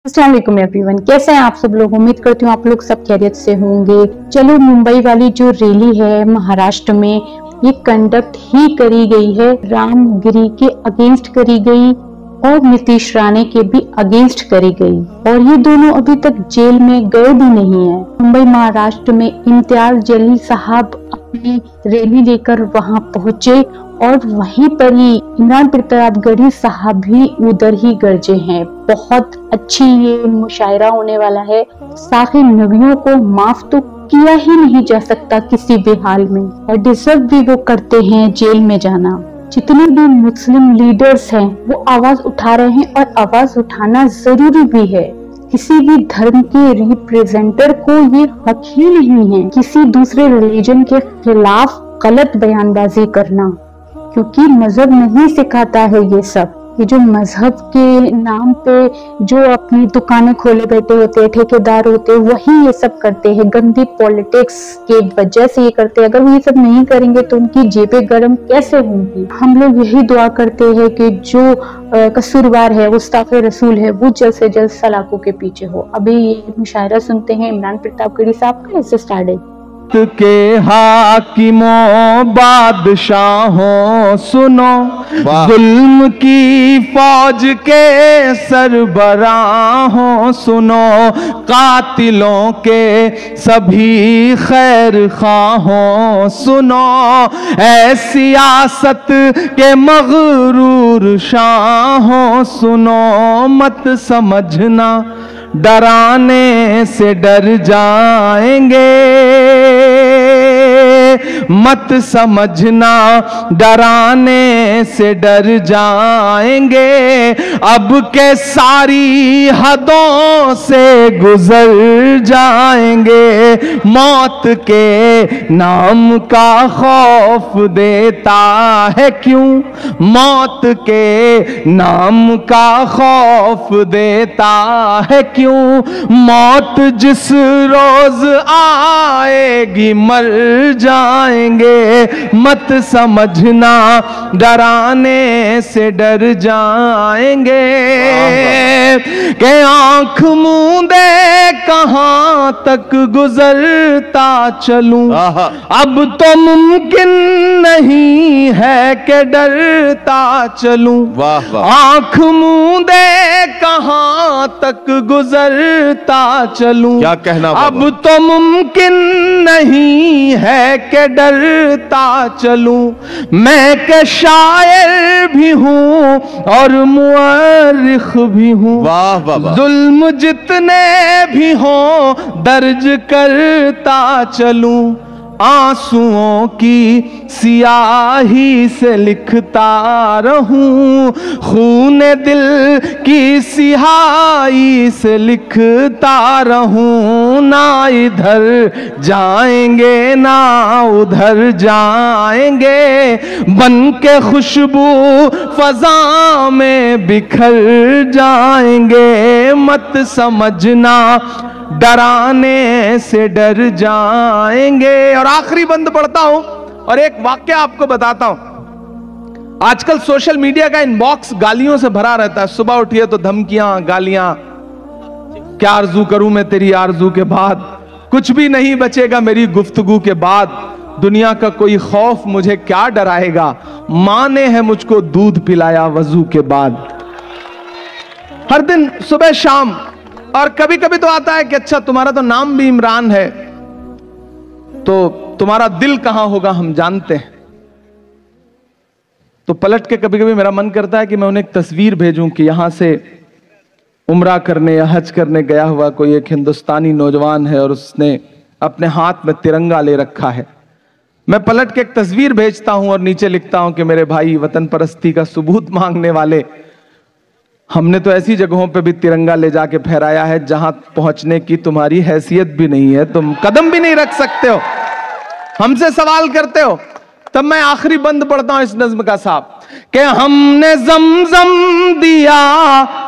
अस्सलाम वालेकुम एवरीवन, कैसे हैं आप सब लोग। उम्मीद करती हूँ आप लोग सब खैरियत से होंगे। चलो, मुंबई वाली जो रैली है महाराष्ट्र में, ये कंडक्ट ही करी गई है, रामगिरी के अगेंस्ट करी गई और नीतीश राणे के भी अगेंस्ट करी गई, और ये दोनों अभी तक जेल में गए भी नहीं है। मुंबई महाराष्ट्र में इम्तियाज जलील साहब अपनी रैली लेकर वहां पहुंचे और वहीं पर ही इमरान प्रतापगढ़ी साहब भी उधर ही गरजे हैं। बहुत अच्छी ये मुशायरा होने वाला है। साखी नबियों को माफ तो किया ही नहीं जा सकता किसी भी हाल में, और डिजर्व भी वो करते हैं जेल में जाना। जितने भी मुस्लिम लीडर्स हैं वो आवाज उठा रहे हैं, और आवाज उठाना जरूरी भी है। किसी भी धर्म के रिप्रेजेंटर को ये हक ही नहीं है किसी दूसरे रिलीजन के खिलाफ गलत बयानबाजी करना, क्योंकि मजहब नहीं सिखाता है ये सब। ये जो मजहब के नाम पे जो अपनी दुकानें खोले बैठे होते हैं, ठेकेदार होते हैं, वही ये सब करते हैं। गंदी पॉलिटिक्स के वजह से ये करते हैं। अगर वो ये सब नहीं करेंगे तो उनकी जेबें गर्म कैसे होंगी। हम लोग यही दुआ करते हैं कि जो कसूरवार है, गुस्ताखे रसूल है, वो जल्द से जल्द सलाखों के पीछे हो। अभी ये मुशायरा सुनते हैं इमरान प्रतापगढ़ी साहब का। ऐसे स्टार्ट है के हाकिमों बादशाहों सुनो, जुल्म की फौज के सरबराहों सुनो, कातिलों के सभी खैर खाहों सुनो, ऐ सियासत के मगरूर शाहों सुनो, मत समझना डराने से डर जाएंगे, मत समझना डराने से डर जाएंगे, अब के सारी हदों से गुजर जाएंगे, मौत के नाम का खौफ देता है क्यों, मौत के नाम का खौफ देता है क्यों, मौत जिस रोज आएगी मर जाएंगे, मत समझना डराने से डर जाएंगे, के आंख मूंदे कहां तक गुजरता चलूं, अब तो मुमकिन नहीं है कि डरता चलूं, आंख मूंदे कहां तक गुजरता चलूं, क्या कहना अब तो मुमकिन नहीं है कि डरता चलूं, मैं के शायर भी हूं और मुअर्रिख भी हूं, वाह वाह वाह। जुल्म जितने भी हों दर्ज करता चलूं, आंसुओं की सियाही से लिखता रहूं, खून दिल की सिहाई से लिखता रहूं, ना इधर जाएंगे ना उधर जाएंगे, बन के खुशबू फजा में बिखर जाएंगे, मत समझना डराने से डर जाएंगे। और आखिरी बंद पढ़ता हूं और एक वाक्य आपको बताता हूं। आजकल सोशल मीडिया का इनबॉक्स गालियों से भरा रहता है। सुबह उठिए तो धमकियां, गालियां, क्या आरजू करूं मैं तेरी आरजू के बाद, कुछ भी नहीं बचेगा मेरी गुफ्तगू के बाद, दुनिया का कोई खौफ मुझे क्या डराएगा, मां ने है मुझको दूध पिलाया वजू के बाद। हर दिन सुबह शाम, और कभी कभी तो आता है कि अच्छा तुम्हारा तो नाम भी इमरान है, तो तुम्हारा दिल कहां होगा हम जानते हैं। तो पलट के कभी कभी मेरा मन करता है कि मैं उन्हें एक तस्वीर भेजूं कि यहां से उम्रा करने या हज करने गया हुआ कोई एक हिंदुस्तानी नौजवान है और उसने अपने हाथ में तिरंगा ले रखा है। मैं पलट के एक तस्वीर भेजता हूं और नीचे लिखता हूं कि मेरे भाई, वतन परस्ती का सबूत मांगने वाले, हमने तो ऐसी जगहों पे भी तिरंगा ले जाके फहराया है जहां पहुंचने की तुम्हारी हैसियत भी नहीं है, तुम कदम भी नहीं रख सकते हो, हमसे सवाल करते हो। तब मैं आखिरी बंद पढ़ता हूं इस नज्म का साहब, कि हमने जमजम दिया,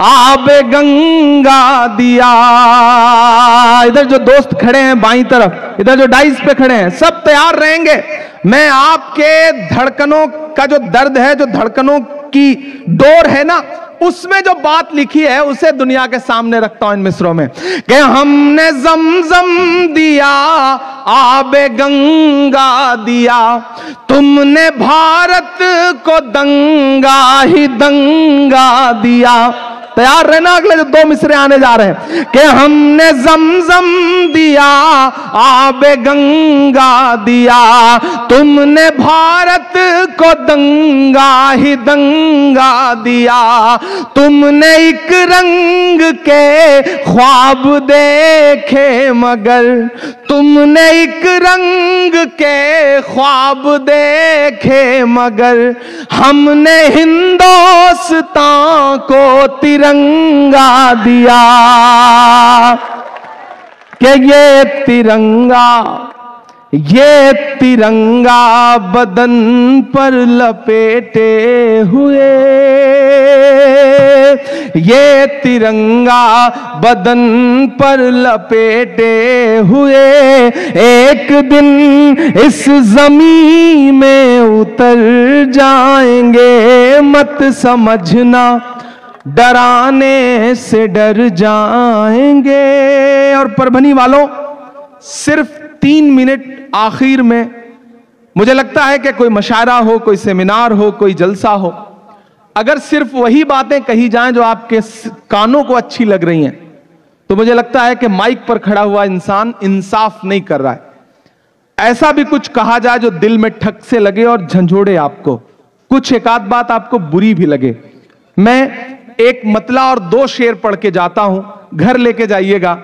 आबे गंगा दिया। इधर जो दोस्त खड़े हैं बाईं तरफ, इधर जो डाइस पे खड़े हैं, सब तैयार रहेंगे। मैं आपके धड़कनों का जो दर्द है, जो धड़कनों की डोर है ना, उसमें जो बात लिखी है उसे दुनिया के सामने रखता हूं इन मिसरों में कि हमने जमजम दिया, आबे गंगा दिया, तुमने भारत को दंगा ही दंगा दिया। तैयार रहना, अगले जो 2 मिसरे आने जा रहे हैं कि हमने जमजम दिया, आबे गंगा दिया, तुमने भारत को दंगा ही दंगा दिया, तुमने एक रंग के ख्वाब देखे मगर, तुमने एक रंग के ख्वाब देखे मगर, हमने हिंदुस्तान को तिरंगा दिया कि ये तिरंगा बदन पर लपेटे हुए, ये तिरंगा बदन पर लपेटे हुए एक दिन इस जमीन में उतर जाएंगे, मत समझना डराने से डर जाएंगे। और परभनी वालों, सिर्फ 3 मिनट आखिर में मुझे लगता है कि कोई मशायरा हो, कोई सेमिनार हो, कोई जलसा हो, अगर सिर्फ वही बातें कही जाएं जो आपके कानों को अच्छी लग रही हैं, तो मुझे लगता है कि माइक पर खड़ा हुआ इंसान इंसाफ नहीं कर रहा है। ऐसा भी कुछ कहा जाए जो दिल में ठक से लगे और झंझोड़े आपको, कुछ एक आध बात आपको बुरी भी लगे। मैं एक मतला और 2 शेर पढ़ के जाता हूं, घर लेके जाइएगा।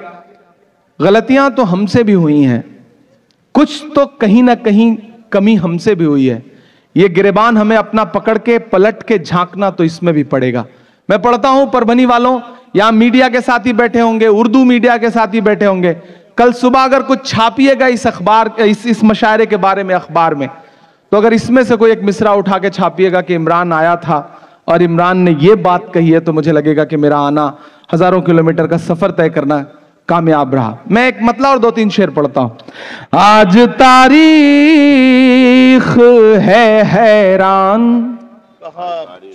गलतियां तो हमसे भी हुई हैं, कुछ तो कहीं ना कहीं कमी हमसे भी हुई है। ये गिरेबान हमें अपना पकड़ के पलट के झांकना तो इसमें भी पड़ेगा। मैं पढ़ता हूं परभनी वालों, यहां मीडिया के साथी बैठे होंगे, उर्दू मीडिया के साथी बैठे होंगे, कल सुबह अगर कुछ छापिएगा इस अखबार इस मशायरे के बारे में अखबार में, तो अगर इसमें से कोई एक मिसरा उठा के छापिएगा कि इमरान आया था और इमरान ने ये बात कही है, तो मुझे लगेगा कि मेरा आना हजारों किलोमीटर का सफर तय करना कामयाब रहा। मैं एक मतला और 2-3 शेर पढ़ता हूं। आज तारीख है हैरान,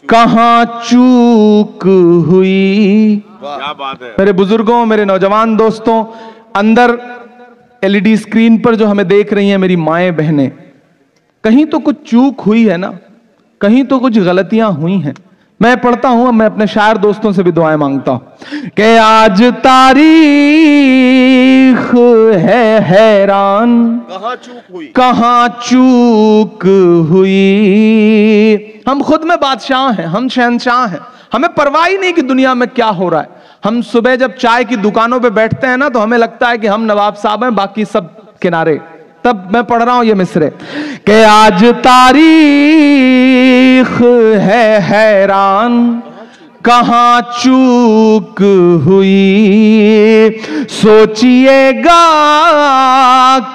कहां चूक हुई। क्या बात है। मेरे बुजुर्गों, मेरे नौजवान दोस्तों, अंदर एलईडी स्क्रीन पर जो हमें देख रही हैं मेरी माएं बहनें, कहीं तो कुछ चूक हुई है ना, कहीं तो कुछ गलतियां हुई हैं। मैं पढ़ता हूं, मैं अपने शायर दोस्तों से भी दुआएं मांगता हूं कि आज तारीख है हैरान, कहां चूक हुई, कहां चूक हुई। हम खुद में बादशाह हैं, हम शहंशाह हैं, हमें परवाह ही नहीं कि दुनिया में क्या हो रहा है। हम सुबह जब चाय की दुकानों पे बैठते हैं ना, तो हमें लगता है कि हम नवाब साहब हैं, बाकी सब किनारे। तब मैं पढ़ रहा हूं ये मिसरे कि आज तारीख है हैरान, कहां चूक हुई। सोचिएगा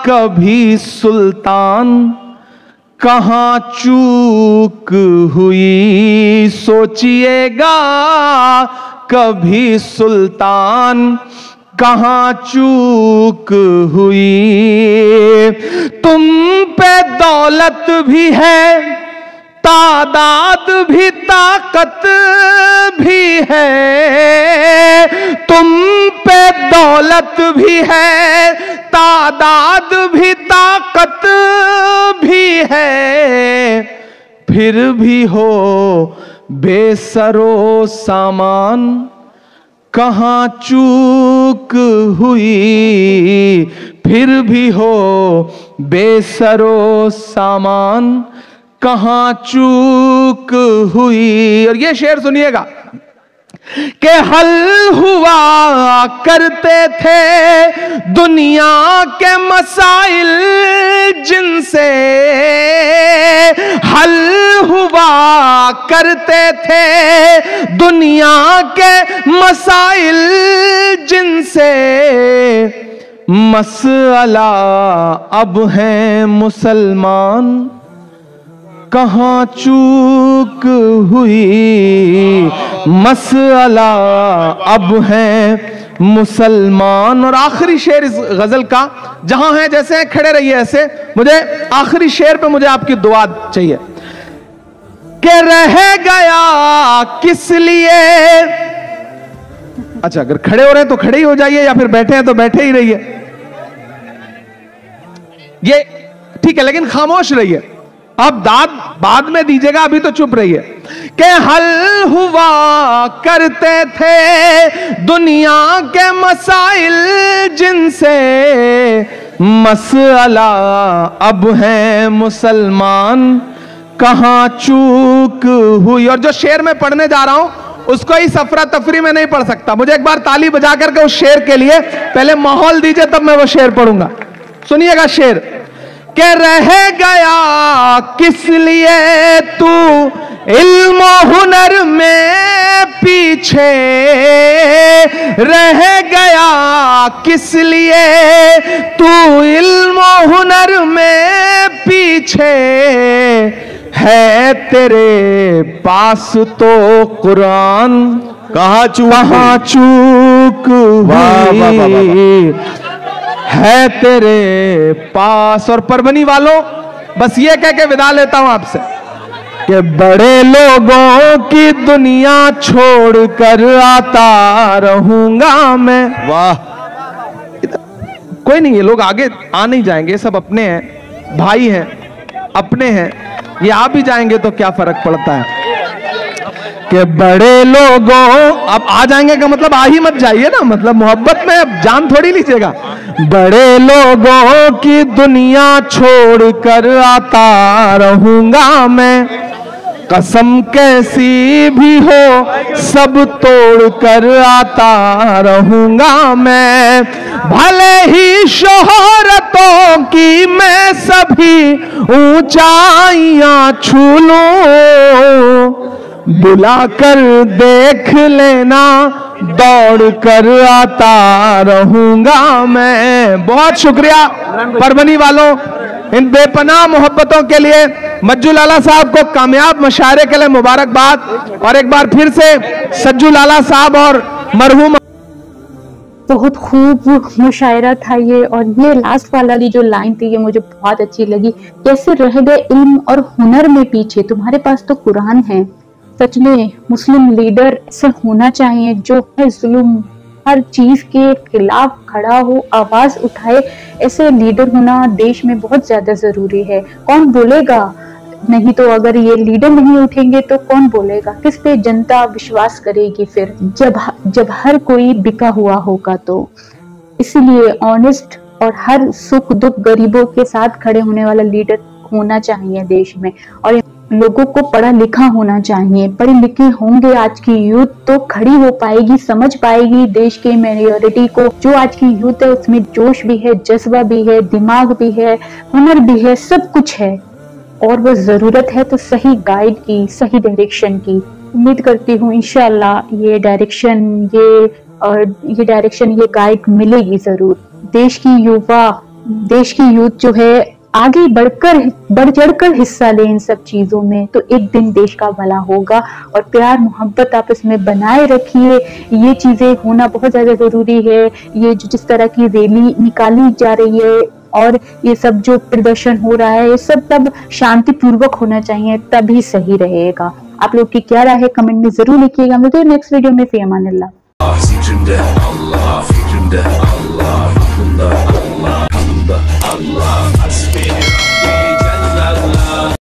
कभी सुल्तान, कहां चूक हुई। सोचिएगा कभी सुल्तान, कहां चूक हुई। तुम पे दौलत भी है, तादाद भी, ताकत भी है। तुम पे दौलत भी है, तादाद भी, ताकत भी है, फिर भी हो बेसरो सामान, कहां चूक हुई। फिर भी हो बेसरो सामान, कहां चूक हुई। और ये शेर सुनिएगा कि हल हुआ करते थे दुनिया के मसाइल जिनसे, हल हुआ करते थे दुनिया के मसाइल जिनसे, मसला अब है मुसलमान, कहां चूक हुई। मसला अब है मुसलमान। और आखिरी शेर इस गजल का, जहां है जैसे हैं खड़े रहिए ऐसे, मुझे आखिरी शेर पे मुझे आपकी दुआ चाहिए कि रह गया किस लिए। अच्छा, अगर खड़े हो रहे हैं तो खड़े ही हो जाइए, या फिर बैठे हैं तो बैठे ही रहिए, ये ठीक है, लेकिन खामोश रहिए। अब दाद बाद में दीजिएगा, अभी तो चुप रहिए। कि हल हुआ करते थे दुनिया के मसाइल जिनसे मसला अब है मुसलमान, कहां चूक हुई। और जो शेर मैं पढ़ने जा रहा हूं उसको ही सफरा तफरी में नहीं पढ़ सकता, मुझे एक बार ताली बजा करके उस शेर के लिए पहले माहौल दीजिए, तब मैं वो शेर पढ़ूंगा। सुनिएगा शेर। कि रह गया किस लिए तू इल्म हुनर में पीछे, रह गया किस लिए तू इल्म हुनर में पीछे, है तेरे पास तो कुरान, कहाँ चूक हुई है तेरे पास। और परभनी वालों, बस ये कह के विदा लेता हूं आपसे कि बड़े लोगों की दुनिया छोड़कर आता रहूंगा मैं। वाह, कोई नहीं, ये लोग आगे आ नहीं जाएंगे, ये सब अपने हैं, भाई हैं, अपने हैं, ये आ भी जाएंगे तो क्या फर्क पड़ता है। कि बड़े लोगों, अब आ जाएंगे का मतलब आ ही मत जाइए ना, मतलब मोहब्बत में अब जान थोड़ी लीजिएगा। बड़े लोगों की दुनिया छोड़कर आता रहूंगा मैं, कसम कैसी भी हो सब तोड़ कर आता रहूंगा मैं। भले ही शोहरतों की मैं सभी ऊंचाइयां छू लूं, बुलाकर देख लेना दौड़ कर आता रहूंगा मैं। बहुत शुक्रिया परभनी वालों इन बेपनाह मोहब्बतों के लिए। मज्जू लाला साहब को कामयाब मुशायरे के लिए मुबारकबाद। और एक बार फिर से सज्जू लाला साहब और मरहूम, बहुत खूब मुशायरा था ये। और ये लास्ट वाला जो लाइन थी ये मुझे बहुत अच्छी लगी। कैसे रह गए इल्म और हुनर में पीछे, तुम्हारे पास तो कुरान है। सच में मुस्लिम लीडर ऐसे होना चाहिए जो है जुल्म हर चीज के खिलाफ खड़ा हो, आवाज उठाए। ऐसे लीडर होना देश में बहुत ज्यादा जरूरी है। कौन बोलेगा? नहीं तो अगर ये लीडर नहीं उठेंगे तो कौन बोलेगा? किस पे जनता विश्वास करेगी फिर, जब हर कोई बिका हुआ होगा। तो इसलिए ऑनेस्ट और हर सुख दुख गरीबों के साथ खड़े होने वाला लीडर होना चाहिए देश में। और लोगों को पढ़ा लिखा होना चाहिए। पढ़े लिखे होंगे आज की यूथ तो खड़ी हो पाएगी, समझ पाएगी देश के मेजॉरिटी को। जो आज की यूथ है उसमें जोश भी है, जज्बा भी है, दिमाग भी है, हुनर भी है, सब कुछ है। और वो जरूरत है तो सही गाइड की, सही डायरेक्शन की। उम्मीद करती हूँ इंशाल्लाह ये डायरेक्शन ये गाइड मिलेगी जरूर। देश की यूथ जो है आगे बढ़ चढ़कर हिस्सा ले इन सब चीजों में, तो एक दिन देश का भला होगा। और प्यार मोहब्बत आपस में बनाए रखिए, ये चीजें होना बहुत ज्यादा जरूरी है। ये जो जिस तरह की रैली निकाली जा रही है और ये सब जो प्रदर्शन हो रहा है, ये सब तब शांति पूर्वक होना चाहिए, तभी सही रहेगा। आप लोग की क्या राय है कमेंट में जरूर लिखिएगा। मिलते हैं नेक्स्ट वीडियो में। फी अमानिल्लाह।